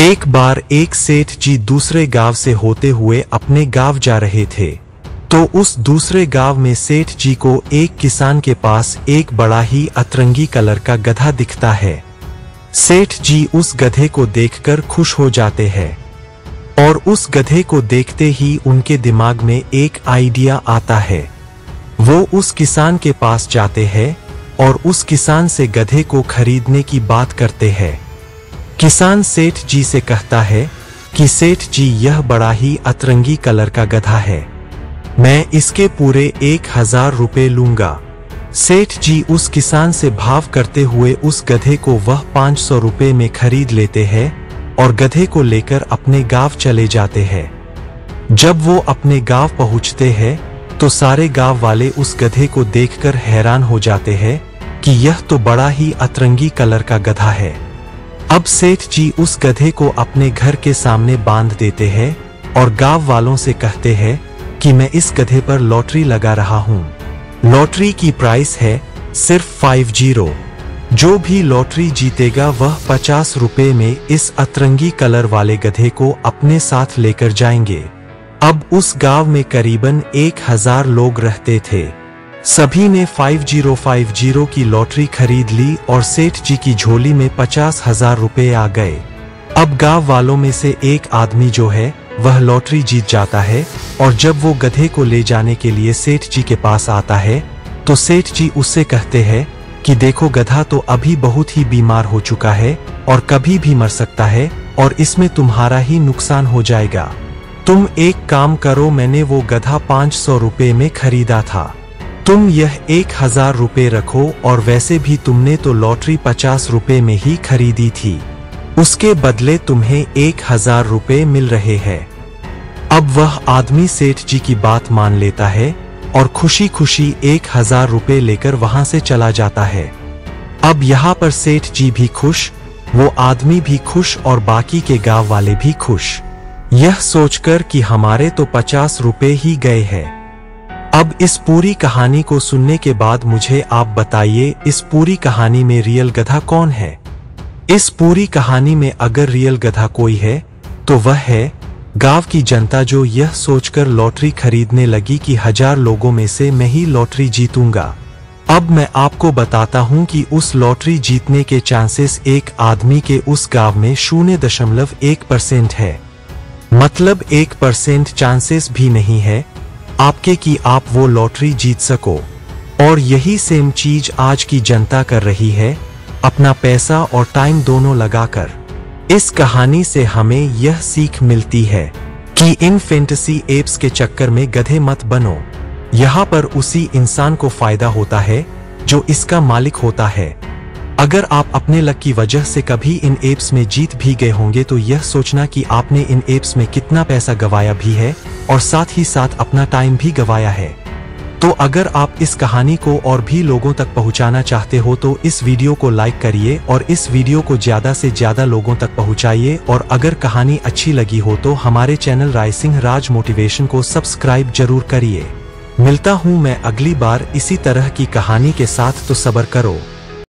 एक बार एक सेठ जी दूसरे गांव से होते हुए अपने गांव जा रहे थे, तो उस दूसरे गांव में सेठ जी को एक किसान के पास एक बड़ा ही अतरंगी कलर का गधा दिखता है। सेठ जी उस गधे को देखकर खुश हो जाते हैं और उस गधे को देखते ही उनके दिमाग में एक आइडिया आता है। वो उस किसान के पास जाते हैं और उस किसान से गधे को खरीदने की बात करते हैं। किसान सेठ जी से कहता है कि सेठ जी, यह बड़ा ही अतरंगी कलर का गधा है, मैं इसके पूरे 1000 रुपए लूंगा। सेठ जी उस किसान से भाव करते हुए उस गधे को वह 500 रुपए में खरीद लेते हैं और गधे को लेकर अपने गांव चले जाते हैं। जब वो अपने गांव पहुंचते हैं तो सारे गांव वाले उस गधे को देखकर हैरान हो जाते हैं कि यह तो बड़ा ही अतरंगी कलर का गधा है। अब सेठ जी उस गधे को अपने घर के सामने बांध देते हैं और गांव वालों से कहते हैं कि मैं इस गधे पर लॉटरी लगा रहा हूं। लॉटरी की प्राइस है सिर्फ 50। जो भी लॉटरी जीतेगा वह 50 रुपए में इस अतरंगी कलर वाले गधे को अपने साथ लेकर जाएंगे। अब उस गांव में करीबन 1000 लोग रहते थे। सभी ने 5050 की लॉटरी खरीद ली और सेठ जी की झोली में 50,000 रुपए आ गए। अब गांव वालों में से एक आदमी जो है वह लॉटरी जीत जाता है और जब वो गधे को ले जाने के लिए सेठ जी के पास आता है तो सेठ जी उससे कहते हैं कि देखो, गधा तो अभी बहुत ही बीमार हो चुका है और कभी भी मर सकता है और इसमें तुम्हारा ही नुकसान हो जाएगा। तुम एक काम करो, मैंने वो गधा 500 रुपए में खरीदा था, तुम यह 1000 रुपए रखो और वैसे भी तुमने तो लॉटरी 50 रुपए में ही खरीदी थी, उसके बदले तुम्हें 1000 रुपए मिल रहे हैं। अब वह आदमी सेठ जी की बात मान लेता है और खुशी खुशी 1000 रुपए लेकर वहां से चला जाता है। अब यहाँ पर सेठ जी भी खुश, वो आदमी भी खुश और बाकी के गांव वाले भी खुश, यह सोचकर कि हमारे तो 50 रुपए ही गए हैं। अब इस पूरी कहानी को सुनने के बाद मुझे आप बताइए, इस पूरी कहानी में रियल गधा कौन है? इस पूरी कहानी में अगर रियल गधा कोई है तो वह है गांव की जनता, जो यह सोचकर लॉटरी खरीदने लगी कि 1000 लोगों में से मैं ही लॉटरी जीतूंगा। अब मैं आपको बताता हूं कि उस लॉटरी जीतने के चांसेस एक आदमी के उस गांव में 0.1% है, मतलब 1% चांसेस भी नहीं है आपके कि आप वो लॉटरी जीत सको। और यही सेम चीज आज की जनता कर रही है, अपना पैसा और टाइम दोनों लगाकर। इस कहानी से हमें यह सीख मिलती है कि इन फैंटेसी एप्स के चक्कर में गधे मत बनो। यहाँ पर उसी इंसान को फायदा होता है जो इसका मालिक होता है। अगर आप अपने लक की वजह से कभी इन एप्स में जीत भी गए होंगे तो यह सोचना कि आपने इन एप्स में कितना पैसा गवाया भी है और साथ ही साथ अपना टाइम भी गवाया है। तो अगर आप इस कहानी को और भी लोगों तक पहुंचाना चाहते हो तो इस वीडियो को लाइक करिए और इस वीडियो को ज्यादा से ज्यादा लोगों तक पहुंचाइए। और अगर कहानी अच्छी लगी हो तो हमारे चैनल रायसिंह राज मोटिवेशन को सब्सक्राइब जरूर करिए। मिलता हूं मैं अगली बार इसी तरह की कहानी के साथ, तो सब्र करो।